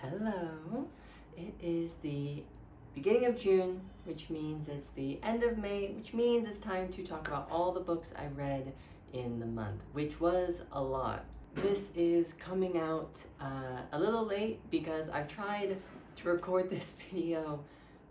Hello. It is the beginning of June, which means it's the end of May, which means it's time to talk about all the books I read in the month, which was a lot. This is coming out a little late because I've tried to record this video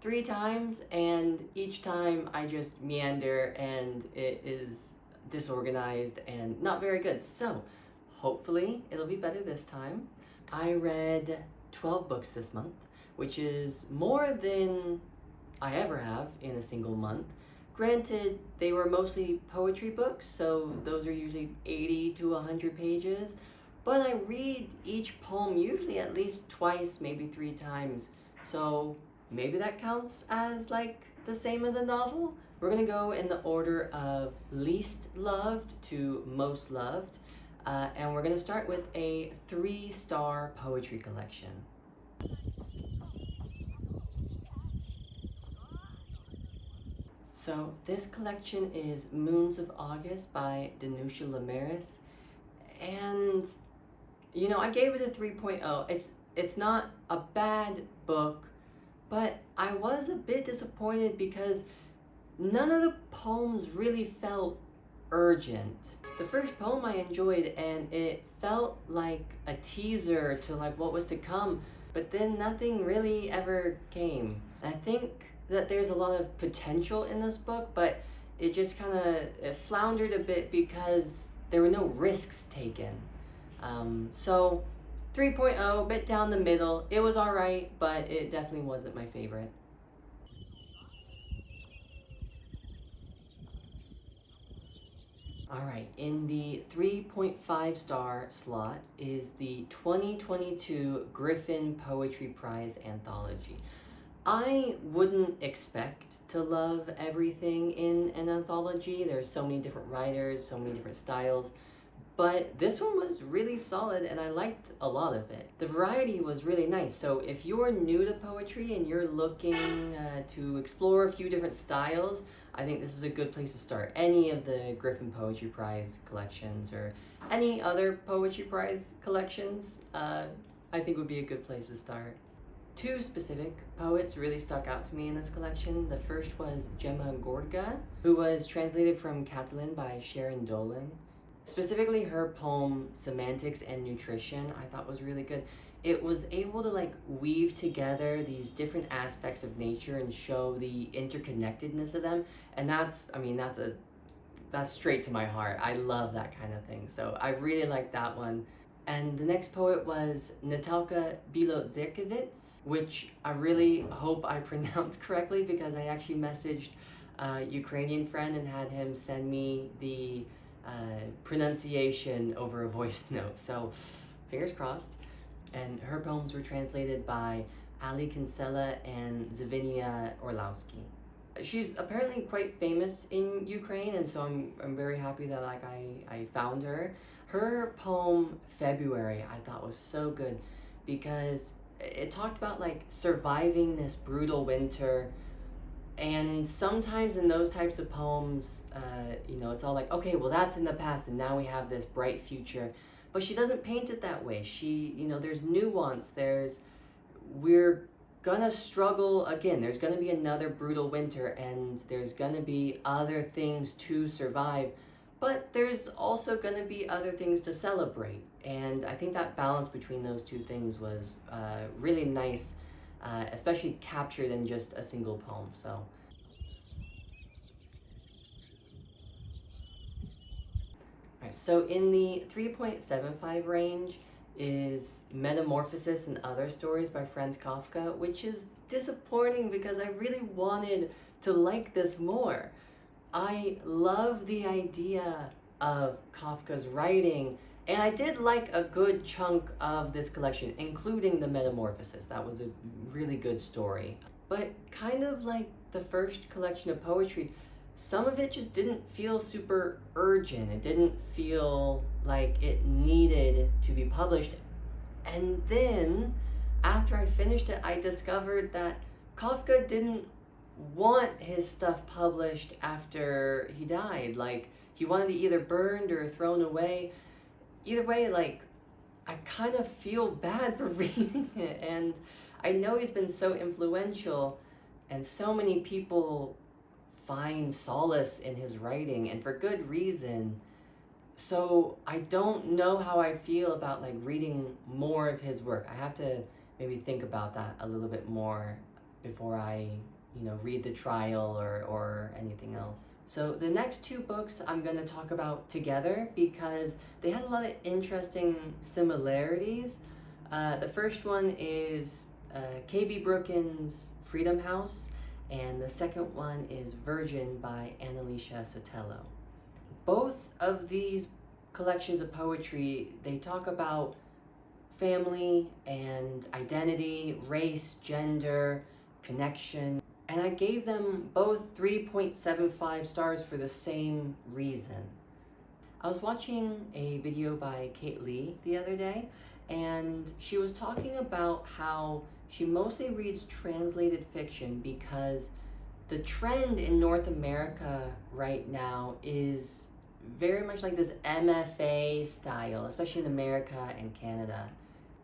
3 times, and each time I just meander and it is disorganized and not very good. So hopefully it'll be better this time. I read 12 books this month, which is more than I ever have in a single month. Granted, they were mostly poetry books, so those are usually 80 to 100 pages, but I read each poem usually at least twice, maybe 3 times, so maybe that counts as like the same as a novel. We're gonna go in the order of least loved to most loved. And we're gonna start with a 3-star poetry collection. So this collection is Moons of August by Danusha Lamaris. And I gave it a 3.0. It's not a bad book, but I was a bit disappointed because none of the poems really felt urgent. The first poem I enjoyed, and it felt like a teaser to like what was to come, but then nothing really ever came. I think that there's a lot of potential in this book, but it just kind of floundered a bit because there were no risks taken. So 3.0, bit down the middle. It was alright, but it definitely wasn't my favorite. Alright, in the 3.5-star slot is the 2022 Griffin Poetry Prize Anthology. I wouldn't expect to love everything in an anthology. There's so many different writers, so many different styles, but this one was really solid and I liked a lot of it. The variety was really nice, so if you're new to poetry and you're looking to explore a few different styles, I think this is a good place to start. Any of the Griffin Poetry Prize collections or any other Poetry Prize collections, I think would be a good place to start. 2 specific poets really stuck out to me in this collection. The first was Gemma Gorga, who was translated from Catalan by Sharon Dolan. Specifically, her poem Semantics and Nutrition I thought was really good. It was able to like weave together these different aspects of nature and show the interconnectedness of them, and that's straight to my heart. I love that kind of thing, so I really liked that one. And the next poet was Natalka Bilozerkiewicz, which I really hope I pronounced correctly because I actually messaged a Ukrainian friend and had him send me the pronunciation over a voice note, so fingers crossed. And her poems were translated by Ali Kinsella and Zvinia Orlowski. She's apparently quite famous in Ukraine, and so I'm very happy that like I found her. Her poem February I thought was so good because it talked about like surviving this brutal winter. And sometimes in those types of poems, it's all like, okay, well that's in the past and now we have this bright future. But she doesn't paint it that way. She, there's nuance, we're gonna struggle again. There's gonna be another brutal winter and there's gonna be other things to survive, but there's also gonna be other things to celebrate. And I think that balance between those 2 things was really nice, especially captured in just a single poem, so. Alright, so in the 3.75 range is Metamorphosis and Other Stories by Franz Kafka, which is disappointing because I really wanted to like this more. I love the idea of Kafka's writing, and I did like a good chunk of this collection, including the Metamorphosis. That was a really good story. But kind of like the first collection of poetry, some of it just didn't feel super urgent. It didn't feel like it needed to be published. And then, after I finished it, I discovered that Kafka didn't want his stuff published after he died. Like, he wanted it either burned or thrown away. Either way, like, I kind of feel bad for reading it. And I know he's been so influential, and so many people find solace in his writing, and for good reason. So I don't know how I feel about like reading more of his work. I have to maybe think about that a little bit more before I, read The Trial or anything else. So the next two books I'm going to talk about together because they had a lot of interesting similarities. The first one is K.B. Brooken's Freedom House, and the second one is Virgin by Annalicia Sotelo. Both of these collections of poetry, they talk about family and identity, race, gender, connection, and I gave them both 3.75 stars for the same reason. I was watching a video by Kate Lee the other day, and she was talking about how she mostly reads translated fiction because the trend in North America right now is very much like this MFA style, especially in America and Canada.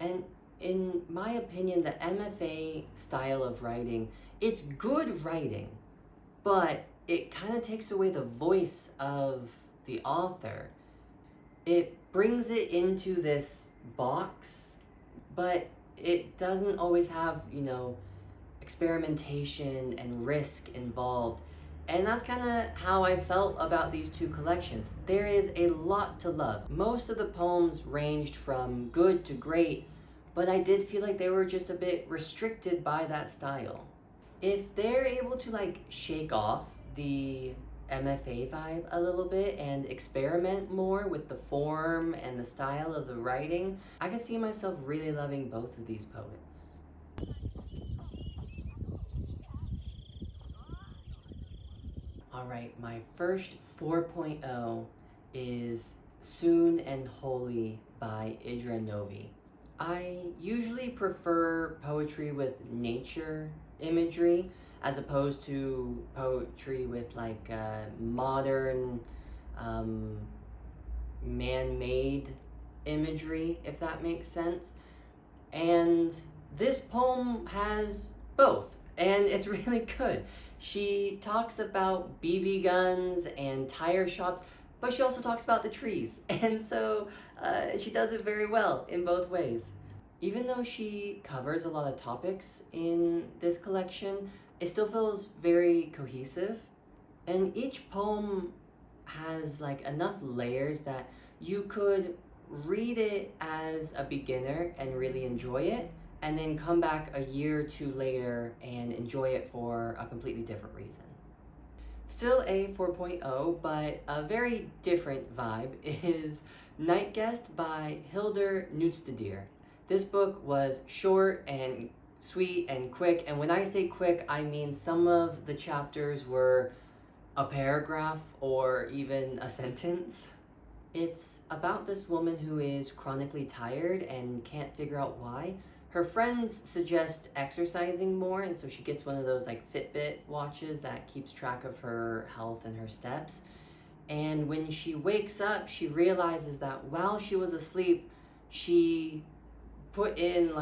And in my opinion, the MFA style of writing, it's good writing, but it kind of takes away the voice of the author. It brings it into this box, but it doesn't always have, experimentation and risk involved. And that's kind of how I felt about these two collections. There is a lot to love. Most of the poems ranged from good to great, but I did feel like they were just a bit restricted by that style. If they're able to shake off the MFA vibe a little bit and experiment more with the form and the style of the writing, I could see myself really loving both of these poets. All right, my first 4.0 is Soon and Holy by Idra Novy. I usually prefer poetry with nature imagery as opposed to poetry with modern man-made imagery, if that makes sense. And this poem has both, and it's really good. She talks about BB guns and tire shops, but she also talks about the trees. And so she does it very well in both ways. Even though she covers a lot of topics in this collection, it still feels very cohesive. And each poem has enough layers that you could read it as a beginner and really enjoy it, and then come back a year or two later and enjoy it for a completely different reason. Still a 4.0, but a very different vibe is Night Guest by Hildur Knudstedter. This book was short and sweet and quick, and when I say quick, I mean some of the chapters were a paragraph or even a sentence. It's about this woman who is chronically tired and can't figure out why. Her friends suggest exercising more, and so she gets one of those Fitbit watches that keeps track of her health and her steps. And when she wakes up, she realizes that while she was asleep, she put in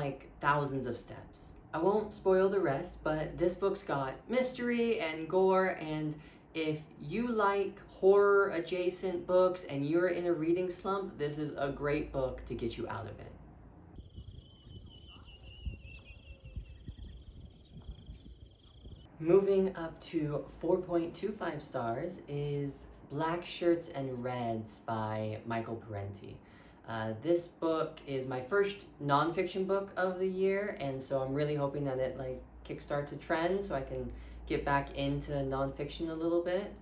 thousands of steps. I won't spoil the rest, but this book's got mystery and gore, and if you like horror adjacent books and you're in a reading slump, this is a great book to get you out of it. Moving up to 4.25 stars is Black Shirts and Reds by Michael Parenti. This book is my first nonfiction book of the year, and so I'm really hoping that it kickstarts a trend so I can get back into nonfiction a little bit.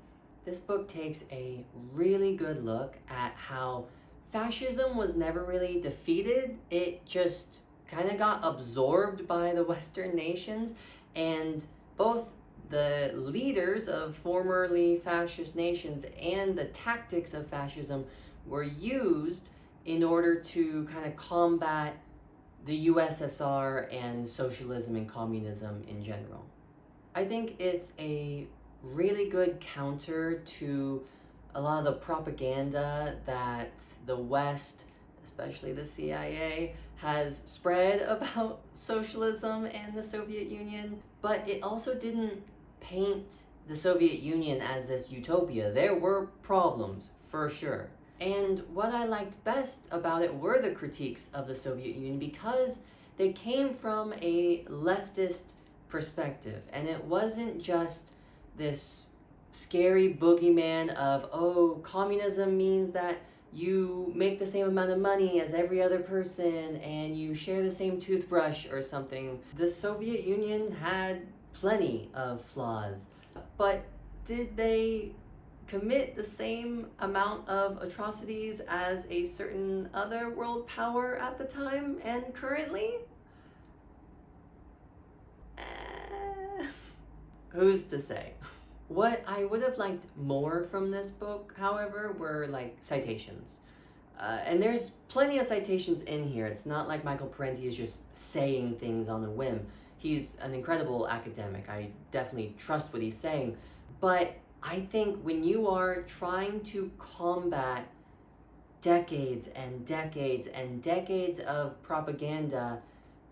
This book takes a really good look at how fascism was never really defeated. It just kind of got absorbed by the Western nations, and both the leaders of formerly fascist nations and the tactics of fascism were used in order to kind of combat the USSR and socialism and communism in general. I think it's a really good counter to a lot of the propaganda that the West, especially the CIA, has spread about socialism and the Soviet Union, but it also didn't paint the Soviet Union as this utopia. There were problems, for sure. And what I liked best about it were the critiques of the Soviet Union because they came from a leftist perspective, and it wasn't just this scary boogeyman of, oh, communism means that you make the same amount of money as every other person and you share the same toothbrush or something. The Soviet Union had plenty of flaws, but did they commit the same amount of atrocities as a certain other world power at the time and currently? Who's to say? What I would have liked more from this book, however, were like citations. And there's plenty of citations in here. It's not like Michael Parenti is just saying things on a whim. He's an incredible academic. I definitely trust what he's saying. But I think when you are trying to combat decades and decades and decades of propaganda,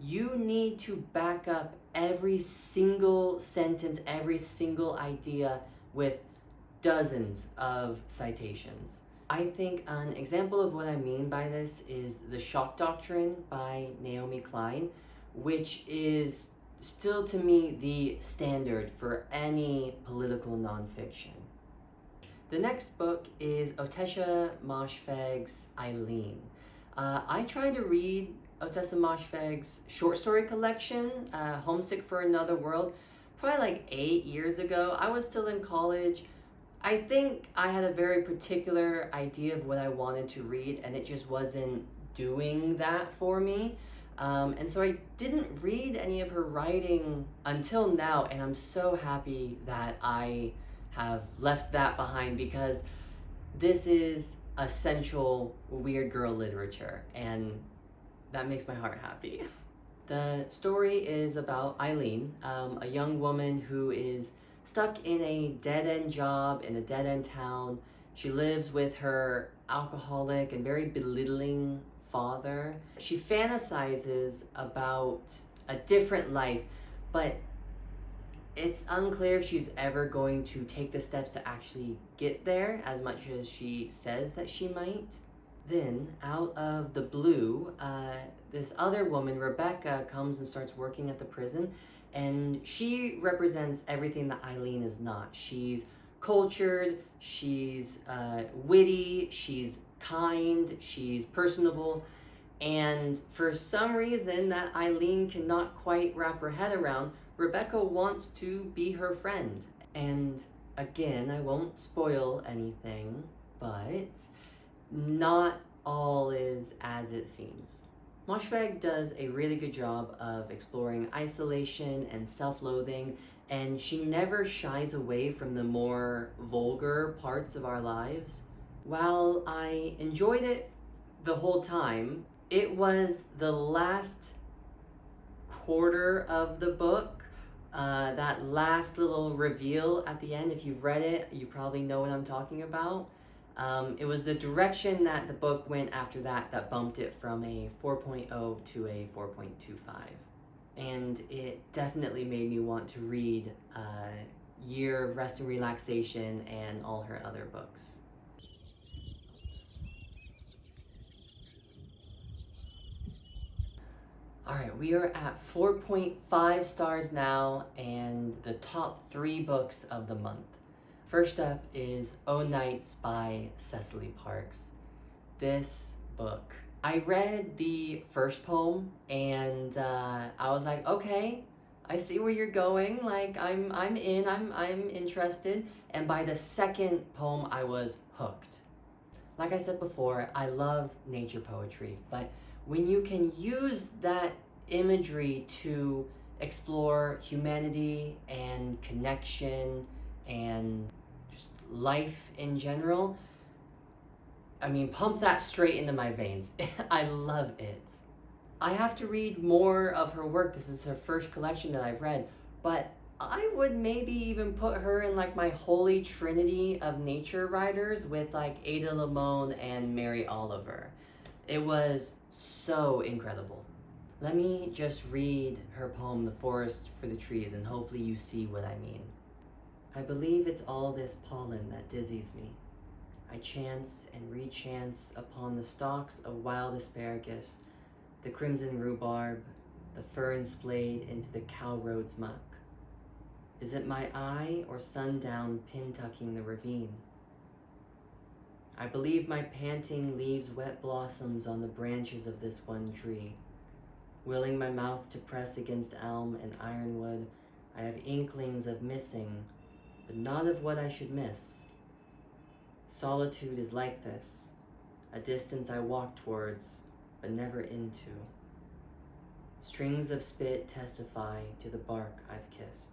you need to back up every single sentence, every single idea with dozens of citations. I think an example of what I mean by this is The Shock Doctrine by Naomi Klein, which is still to me the standard for any political nonfiction. The next book is Ottesha Moshfegh's Eileen. I tried to read Ottesha Moshfegh's short story collection, Homesick for Another World, probably like 8 years ago. I was still in college. I think I had a very particular idea of what I wanted to read, and it just wasn't doing that for me. And so I didn't read any of her writing until now, and I'm so happy that I have left that behind because this is essential weird girl literature, and that makes my heart happy. The story is about Eileen, a young woman who is stuck in a dead-end job in a dead-end town. She lives with her alcoholic and very belittling father. She fantasizes about a different life, but it's unclear if she's ever going to take the steps to actually get there as much as she says that she might. Then, out of the blue, this other woman, Rebecca, comes and starts working at the prison, and she represents everything that Eileen is not. She's cultured, she's witty, she's kind, she's personable, and for some reason that Eileen cannot quite wrap her head around, Rebecca wants to be her friend. And again, I won't spoil anything, but not all is as it seems. Moshfegh does a really good job of exploring isolation and self-loathing, and she never shies away from the more vulgar parts of our lives. While I enjoyed it the whole time, it was the last quarter of the book, that last little reveal at the end. If you've read it, you probably know what I'm talking about. It was the direction that the book went after that that bumped it from a 4.0 to a 4.25. And it definitely made me want to read Year of Rest and Relaxation and all her other books. Alright, we are at 4.5 stars now, and the top 3 books of the month. First up is O Nights by Cecily Parks. This book, I read the first poem and I was like, okay, I see where you're going. Like I'm interested. And by the second poem, I was hooked. Like I said before, I love nature poetry, but when you can use that imagery to explore humanity and connection and just life in general, I mean, pump that straight into my veins. I love it. I have to read more of her work. This is her first collection that I've read, but I would maybe even put her in like my holy trinity of nature writers with like Ada Limon and Mary Oliver. It was so incredible. Let me just read her poem, The Forest for the Trees, and hopefully you see what I mean. I believe it's all this pollen that dizzies me. I chance and rechance upon the stalks of wild asparagus, the crimson rhubarb, the fern splayed into the cow road's muck. Is it my eye or sundown pin-tucking the ravine? I believe my panting leaves wet blossoms on the branches of this one tree. Willing my mouth to press against elm and ironwood, I have inklings of missing, but not of what I should miss. Solitude is like this, a distance I walk towards, but never into. Strings of spit testify to the bark I've kissed.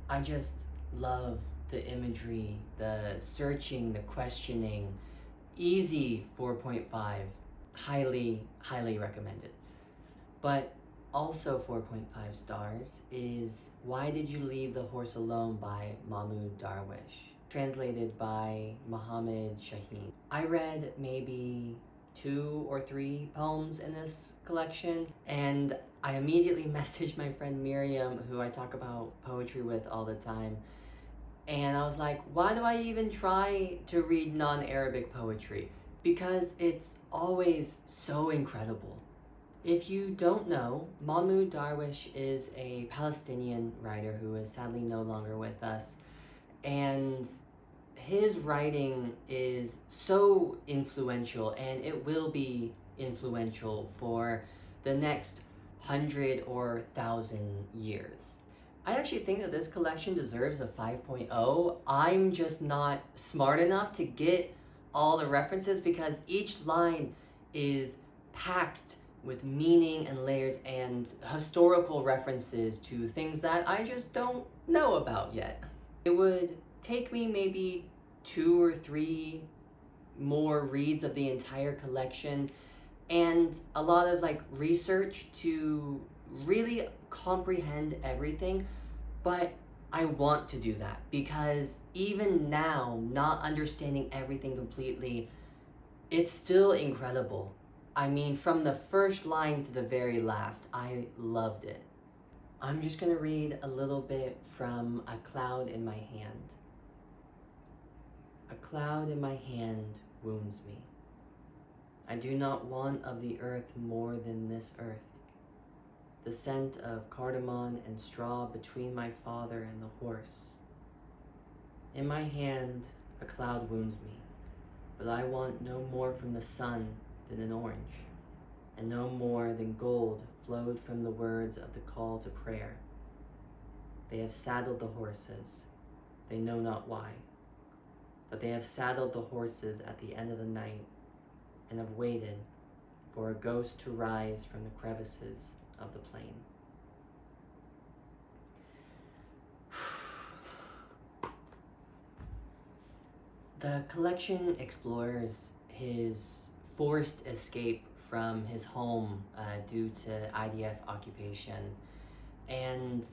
I just love the imagery, the searching, the questioning. Easy 4.5. Highly, highly recommended. But also 4.5 stars is Why Did You Leave the Horse Alone by Mahmoud Darwish, translated by Mohammed Shaheen. I read maybe 2 or 3 poems in this collection, and I immediately messaged my friend Miriam, who I talk about poetry with all the time, and I was like, why do I even try to read non-Arabic poetry? Because it's always so incredible. If you don't know, Mahmoud Darwish is a Palestinian writer who is sadly no longer with us, and his writing is so influential, and it will be influential for the next 100 or 1,000 years. I actually think that this collection deserves a 5.0. I'm just not smart enough to get all the references because each line is packed with meaning and layers and historical references to things that I just don't know about yet. It would take me maybe 2 or 3 more reads of the entire collection and a lot of research to really comprehend everything, but I want to do that because even now, not understanding everything completely, it's still incredible. I mean, from the first line to the very last, I loved it. I'm just gonna read a little bit from A Cloud in My Hand. A cloud in my hand wounds me. I do not want of the earth more than this earth. The scent of cardamom and straw between my father and the horse. In my hand, a cloud wounds me, but I want no more from the sun than an orange, and no more than gold flowed from the words of the call to prayer. They have saddled the horses, they know not why, but they have saddled the horses at the end of the night, and have waited for a ghost to rise from the crevices of the plain. The collection explores his forced escape from his home due to IDF occupation, and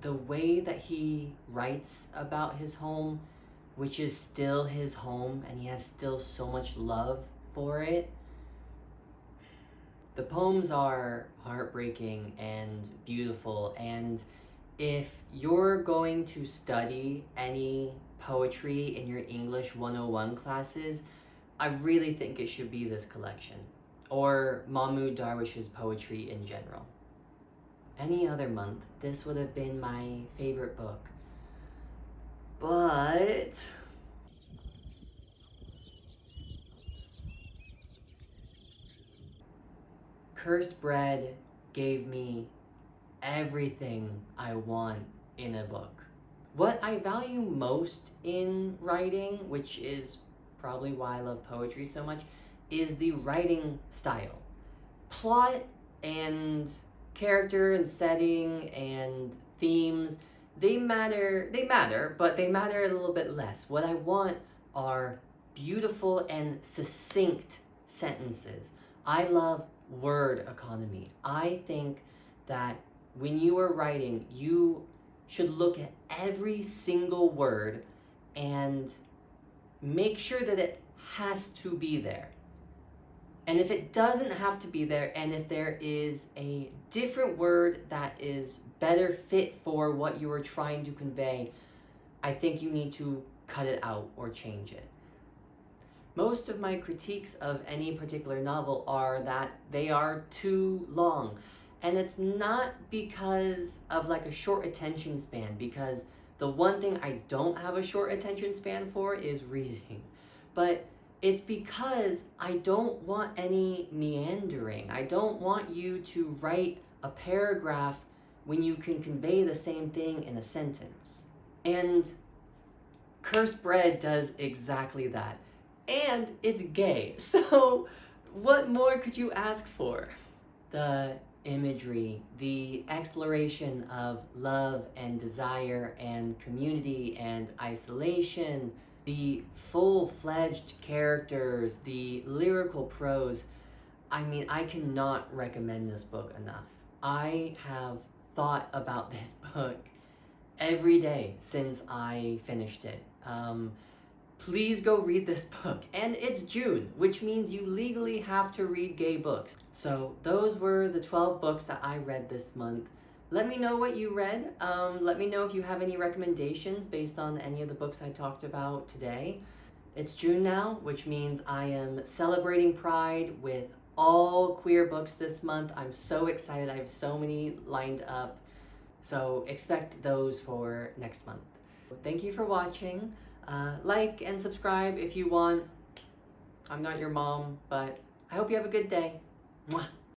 the way that he writes about his home, which is still his home and he has still so much love for it. The poems are heartbreaking and beautiful, and if you're going to study any poetry in your English 101 classes, I really think it should be this collection, or Mahmoud Darwish's poetry in general. Any other month, this would have been my favorite book. But Cursed Bread gave me everything I want in a book. What I value most in writing, which is probably why I love poetry so much, is the writing style. Plot and character and setting and themes, they matter, but they matter a little bit less. What I want are beautiful and succinct sentences. I love word economy. I think that when you are writing, you should look at every single word and make sure that it has to be there. And if it doesn't have to be there, and if there is a different word that is better fit for what you are trying to convey, I think you need to cut it out or change it. Most of my critiques of any particular novel are that they are too long. And it's not because of like a short attention span, because the one thing I don't have a short attention span for is reading. But it's because I don't want any meandering. I don't want you to write a paragraph when you can convey the same thing in a sentence. And Cursed Bread does exactly that. And it's gay. So what more could you ask for? The imagery, the exploration of love and desire and community and isolation, the full-fledged characters, the lyrical prose. I mean, I cannot recommend this book enough. I have thought about this book every day since I finished it. Please go read this book. And it's June, which means you legally have to read gay books. So those were the 12 books that I read this month. Let me know what you read. Let me know if you have any recommendations based on any of the books I talked about today. It's June now, which means I am celebrating Pride with all queer books this month. I'm so excited. I have so many lined up. So expect those for next month. Thank you for watching. Like and subscribe if you want. I'm not your mom, but I hope you have a good day. Mwah.